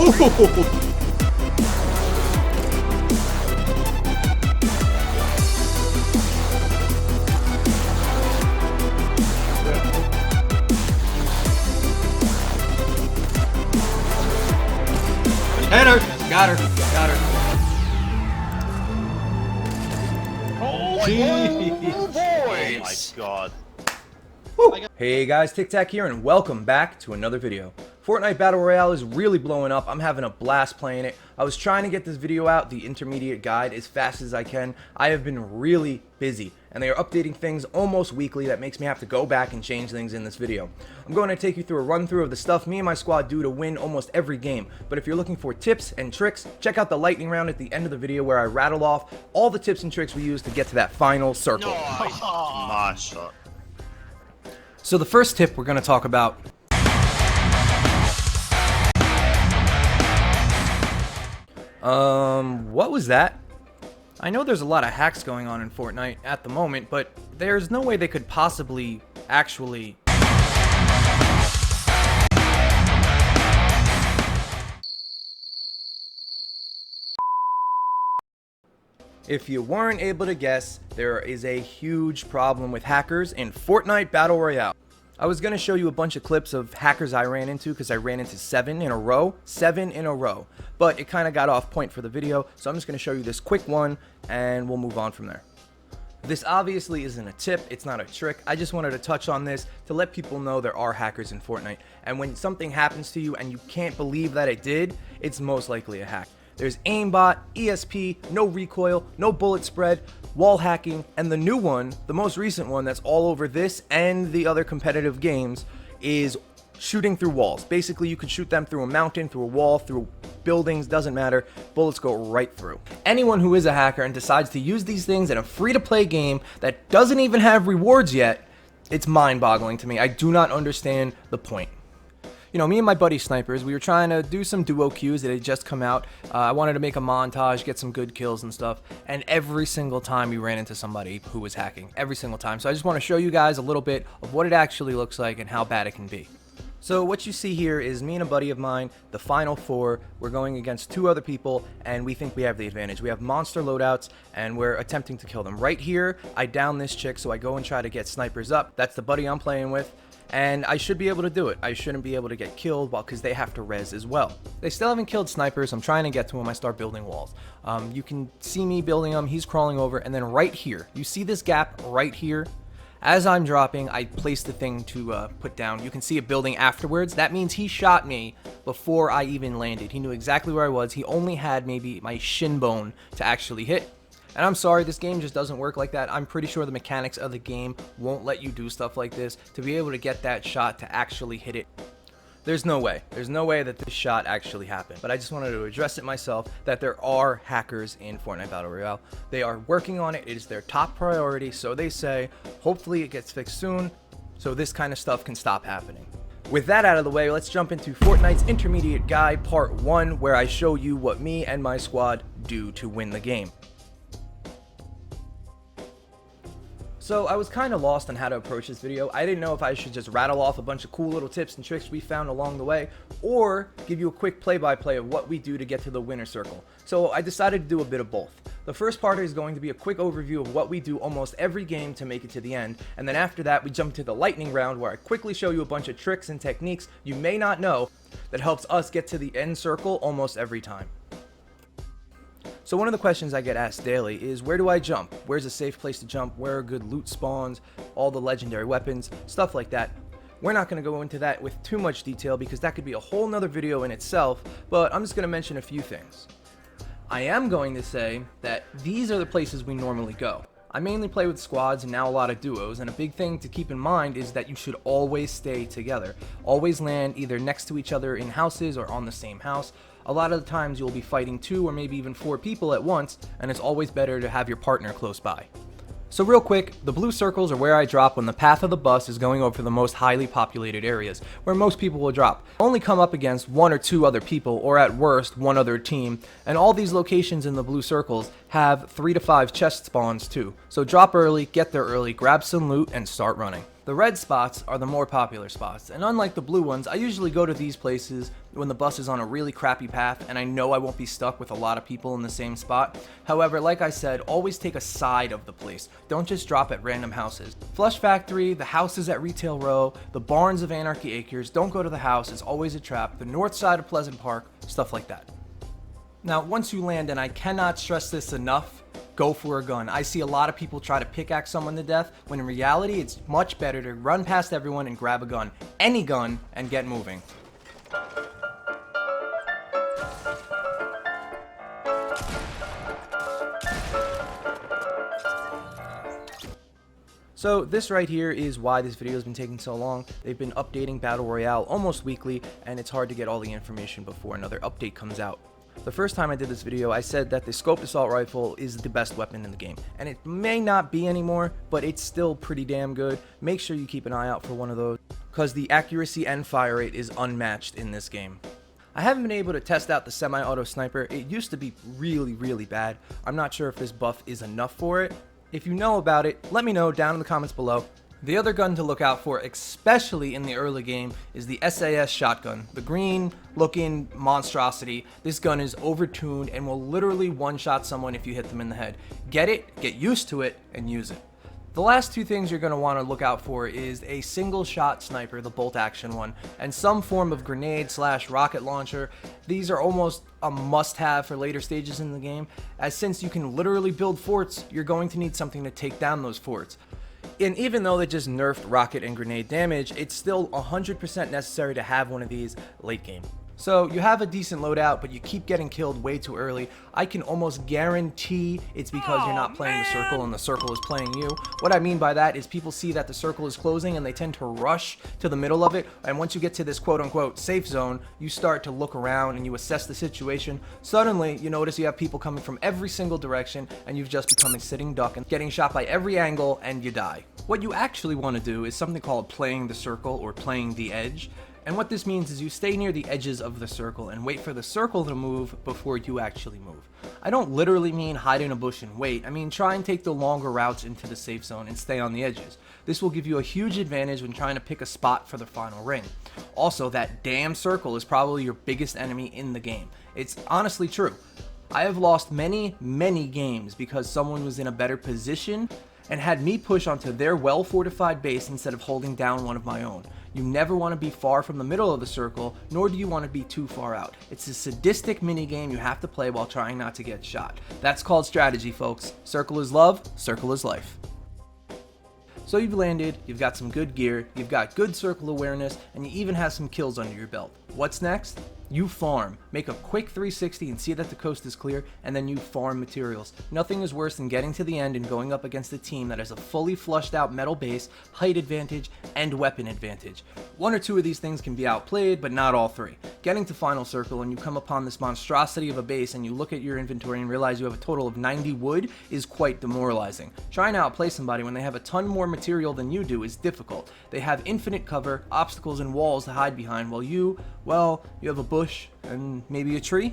Oh! Hit her! Got her! Got her! Oh my god. Woo. Hey guys, TikTak here and welcome back to another video. Fortnite Battle Royale is really blowing up. I'm having a blast playing it. I was trying to get this video out, the intermediate guide, as fast as I can. I have been really busy and they are updating things almost weekly. That makes me have to go back and change things in this video. I'm going to take you through a run through of the stuff me and my squad do to win almost every game. But if you're looking for tips and tricks, check out the lightning round at the end of the video where I rattle off all the tips and tricks we use to get to that final circle. Nice shot. So the first tip we're going to talk about what was that? I know there's a lot of hacks going on in Fortnite at the moment, but there's no way they could possibly actually... If you weren't able to guess, there is a huge problem with hackers in Fortnite Battle Royale. I was going to show you a bunch of clips of hackers I ran into because I ran into 7 in a row, but it kind of got off point for the video, so I'm just going to show you this quick one and we'll move on from there. This obviously isn't a tip, it's not a trick. I just wanted to touch on this to let people know there are hackers in Fortnite, and when something happens to you and you can't believe that it did, it's most likely a hack. There's aimbot, ESP, no recoil, no bullet spread, wall hacking, and the new one, the most recent one that's all over this and the other competitive games, is shooting through walls. Basically, you could shoot them through a mountain, through a wall, through buildings, doesn't matter. Bullets go right through. Anyone who is a hacker and decides to use these things in a free-to-play game that doesn't even have rewards yet, it's mind-boggling to me. I do not understand the point. You know, me and my buddy Snipers, we were trying to do some duo queues that had just come out. I wanted to make a montage, get some good kills and stuff, and every single time we ran into somebody who was hacking. Every single time. So I just want to show you guys a little bit of what it actually looks like and how bad it can be. So what you see here is me and a buddy of mine, the final 4. We're going against 2 other people, and we think we have the advantage. We have monster loadouts, and we're attempting to kill them. Right here, I down this chick, so I go and try to get Snipers up. That's the buddy I'm playing with. And I should be able to do it. I shouldn't be able to get killed, well, because they have to res as well. They still haven't killed Snipers. I'm trying to get to him. I start building walls. You can see me building them. He's crawling over. And then right here, you see this gap right here? As I'm dropping, I place the thing to put down. You can see it building afterwards. That means he shot me before I even landed. He knew exactly where I was. He only had maybe my shin bone to actually hit. And I'm sorry, this game just doesn't work like that. I'm pretty sure the mechanics of the game won't let you do stuff like this to be able to get that shot to actually hit it. There's no way. There's no way that this shot actually happened. But I just wanted to address it myself that there are hackers in Fortnite Battle Royale. They are working on it. It is their top priority, so they say. Hopefully it gets fixed soon so this kind of stuff can stop happening. With that out of the way, let's jump into Fortnite's Intermediate Guide Part 1, where I show you what me and my squad do to win the game. So I was kind of lost on how to approach this video. I didn't know if I should just rattle off a bunch of cool little tips and tricks we found along the way, or give you a quick play-by-play of what we do to get to the winner circle. So I decided to do a bit of both. The first part is going to be a quick overview of what we do almost every game to make it to the end, and then after that we jump to the lightning round where I quickly show you a bunch of tricks and techniques you may not know that helps us get to the end circle almost every time. So one of the questions I get asked daily is, where do I jump? Where's a safe place to jump? Where are good loot spawns? All the legendary weapons, stuff like that. We're not going to go into that with too much detail because that could be a whole nother video in itself, but I'm just going to mention a few things. I am going to say that these are the places we normally go. I mainly play with squads and now a lot of duos, and a big thing to keep in mind is that you should always stay together. Always land either next to each other in houses or on the same house. A lot of the times you'll be fighting 2 or maybe even 4 people at once, and it's always better to have your partner close by. So real quick, the blue circles are where I drop when the path of the bus is going over the most highly populated areas, where most people will drop. Only come up against 1 or 2 other people, or at worst, 1 other team, and all these locations in the blue circles have 3 to 5 chest spawns too. So drop early, get there early, grab some loot, and start running. The red spots are the more popular spots, and unlike the blue ones, I usually go to these places when the bus is on a really crappy path and I know I won't be stuck with a lot of people in the same spot. However, like I said, always take a side of the place. Don't just drop at random houses. Flush Factory, the houses at Retail Row, the barns of Anarchy Acres, don't go to the house, it's always a trap, the north side of Pleasant Park, stuff like that. Now, once you land, and I cannot stress this enough, go for a gun. I see a lot of people try to pickaxe someone to death, when in reality, it's much better to run past everyone and grab a gun. Any gun, and get moving. So this right here is why this video has been taking so long. They've been updating Battle Royale almost weekly, and it's hard to get all the information before another update comes out. The first time I did this video, I said that the scoped assault rifle is the best weapon in the game, and it may not be anymore, but it's still pretty damn good. Make sure you keep an eye out for one of those, because the accuracy and fire rate is unmatched in this game. I haven't been able to test out the semi-auto sniper. It used to be really bad. I'm not sure if this buff is enough for it. If you know about it, let me know down in the comments below. The other gun to look out for, especially in the early game, is the SAS shotgun. The green looking monstrosity. This gun is overtuned and will literally one-shot someone if you hit them in the head. Get it, get used to it, and use it. The last two things you're going to want to look out for is a single shot sniper, the bolt action one, and some form of grenade / rocket launcher. These are almost a must-have for later stages in the game, as since you can literally build forts, you're going to need something to take down those forts. And even though they just nerfed rocket and grenade damage, it's still 100% necessary to have one of these late game. So you have a decent loadout, but you keep getting killed way too early. I can almost guarantee it's because you're not playing the circle and the circle is playing you. What I mean by that is people see that the circle is closing and they tend to rush to the middle of it. And once you get to this quote-unquote safe zone, you start to look around and you assess the situation. Suddenly, you notice you have people coming from every single direction and you've just become a sitting duck and getting shot by every angle and you die. What you actually want to do is something called playing the circle or playing the edge. And what this means is you stay near the edges of the circle and wait for the circle to move before you actually move. I don't literally mean hide in a bush and wait. I mean try and take the longer routes into the safe zone and stay on the edges. This will give you a huge advantage when trying to pick a spot for the final ring. Also, that damn circle is probably your biggest enemy in the game. It's honestly true. I have lost many games because someone was in a better position and had me push onto their well-fortified base instead of holding down one of my own. You never want to be far from the middle of the circle, nor do you want to be too far out. It's a sadistic minigame you have to play while trying not to get shot. That's called strategy, folks. Circle is love, circle is life. So you've landed, you've got some good gear, you've got good circle awareness, and you even have some kills under your belt. What's next? You farm. Make a quick 360 and see that the coast is clear, and then you farm materials. Nothing is worse than getting to the end and going up against a team that has a fully flushed out metal base, height advantage, and weapon advantage. One or two of these things can be outplayed, but not all three. Getting to final circle and you come upon this monstrosity of a base and you look at your inventory and realize you have a total of 90 wood is quite demoralizing. Trying to outplay somebody when they have a ton more material than you do is difficult. They have infinite cover, obstacles, and walls to hide behind, while you have a bush and maybe a tree.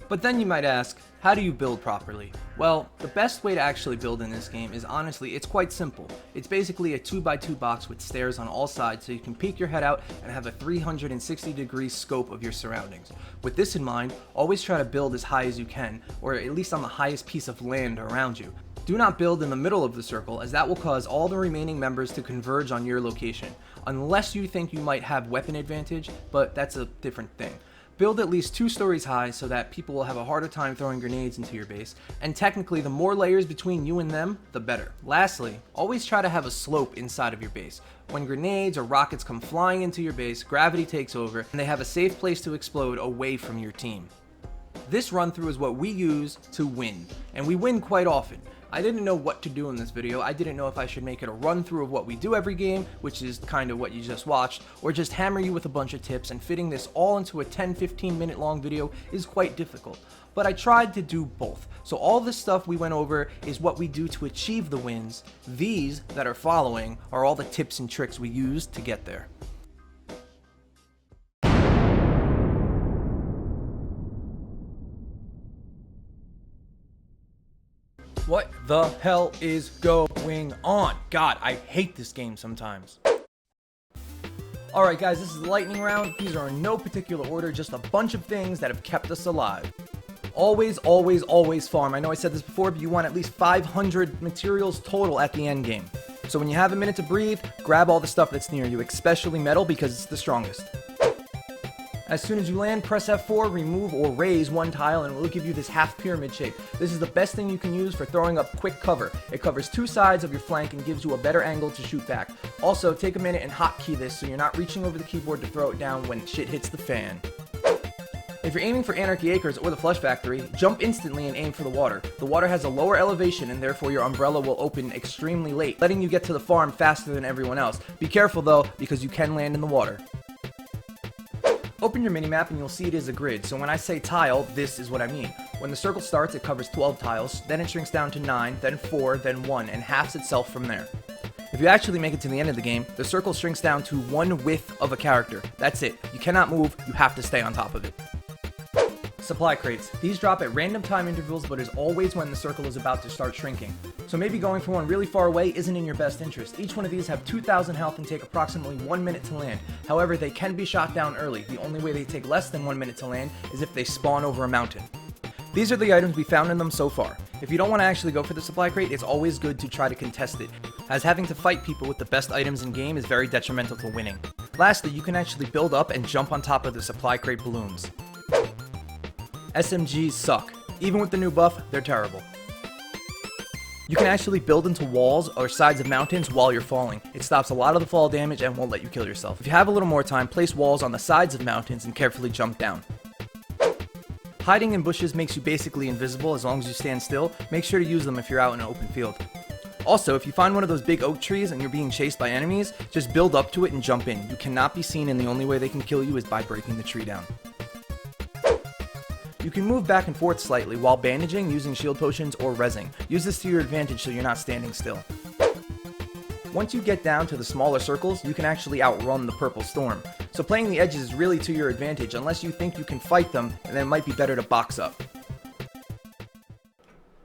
But then you might ask, how do you build properly? Well, the best way to actually build in this game is honestly, it's quite simple. It's basically a 2x2 box with stairs on all sides so you can peek your head out and have a 360-degree scope of your surroundings. With this in mind, always try to build as high as you can, or at least on the highest piece of land around you. Do not build in the middle of the circle, as that will cause all the remaining members to converge on your location, unless you think you might have weapon advantage, but that's a different thing. Build at least 2 stories high so that people will have a harder time throwing grenades into your base, and technically the more layers between you and them, the better. Lastly, always try to have a slope inside of your base. When grenades or rockets come flying into your base, gravity takes over, and they have a safe place to explode away from your team. This run through is what we use to win, and we win quite often. I didn't know what to do in this video. I didn't know if I should make it a run through of what we do every game, which is kind of what you just watched, or just hammer you with a bunch of tips, and fitting this all into a 10-15 minute long video is quite difficult. But I tried to do both. So all this stuff we went over is what we do to achieve the wins. These that are following are all the tips and tricks we use to get there. What the hell is going going on? God, I hate this game sometimes. Alright guys, this is the lightning round. These are in no particular order, just a bunch of things that have kept us alive. Always, always, always farm. I know I said this before, but you want at least 500 materials total at the end game. So when you have a minute to breathe, grab all the stuff that's near you, especially metal because it's the strongest. As soon as you land, press F4, remove or raise one tile, and it will give you this half pyramid shape. This is the best thing you can use for throwing up quick cover. It covers two sides of your flank and gives you a better angle to shoot back. Also, take a minute and hotkey this so you're not reaching over the keyboard to throw it down when shit hits the fan. If you're aiming for Anarchy Acres or the Flush Factory, jump instantly and aim for the water. The water has a lower elevation and therefore your umbrella will open extremely late, letting you get to the farm faster than everyone else. Be careful though, because you can land in the water. Open your minimap and you'll see it is a grid, so when I say tile, this is what I mean. When the circle starts, it covers 12 tiles, then it shrinks down to 9, then 4, then 1, and halves itself from there. If you actually make it to the end of the game, the circle shrinks down to one width of a character. That's it. You cannot move, you have to stay on top of it. Supply crates. These drop at random time intervals, but is always when the circle is about to start shrinking. So maybe going for one really far away isn't in your best interest. Each one of these have 2,000 health and take approximately 1 minute to land. However, they can be shot down early. The only way they take less than 1 minute to land is if they spawn over a mountain. These are the items we found in them so far. If you don't want to actually go for the supply crate, it's always good to try to contest it, as having to fight people with the best items in game is very detrimental to winning. Lastly, you can actually build up and jump on top of the supply crate balloons. SMGs suck. Even with the new buff, they're terrible. You can actually build into walls or sides of mountains while you're falling. It stops a lot of the fall damage and won't let you kill yourself. If you have a little more time, place walls on the sides of mountains and carefully jump down. Hiding in bushes makes you basically invisible as long as you stand still. Make sure to use them if you're out in an open field. Also, if you find one of those big oak trees and you're being chased by enemies, just build up to it and jump in. You cannot be seen and the only way they can kill you is by breaking the tree down. You can move back and forth slightly while bandaging using shield potions or rezzing. Use this to your advantage so you're not standing still. Once you get down to the smaller circles, you can actually outrun the purple storm. So playing the edges is really to your advantage unless you think you can fight them, and then it might be better to box up.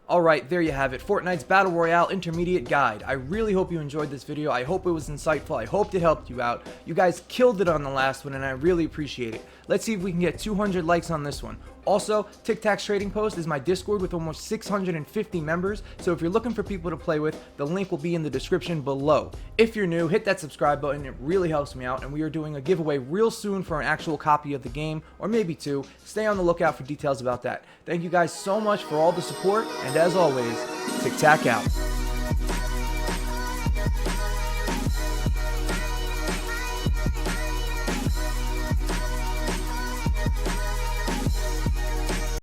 Alright, there you have it, Fortnite's Battle Royale Intermediate Guide. I really hope you enjoyed this video, I hope it was insightful, I hope it helped you out. You guys killed it on the last one and I really appreciate it. Let's see if we can get 200 likes on this one. Also, TikTak'S Trading Post is my Discord with almost 650 members, so if you're looking for people to play with, the link will be in the description below. If you're new, hit that subscribe button, it really helps me out, and we are doing a giveaway real soon for an actual copy of the game, or maybe two. Stay on the lookout for details about that. Thank you guys so much for all the support, and as always, TikTak out.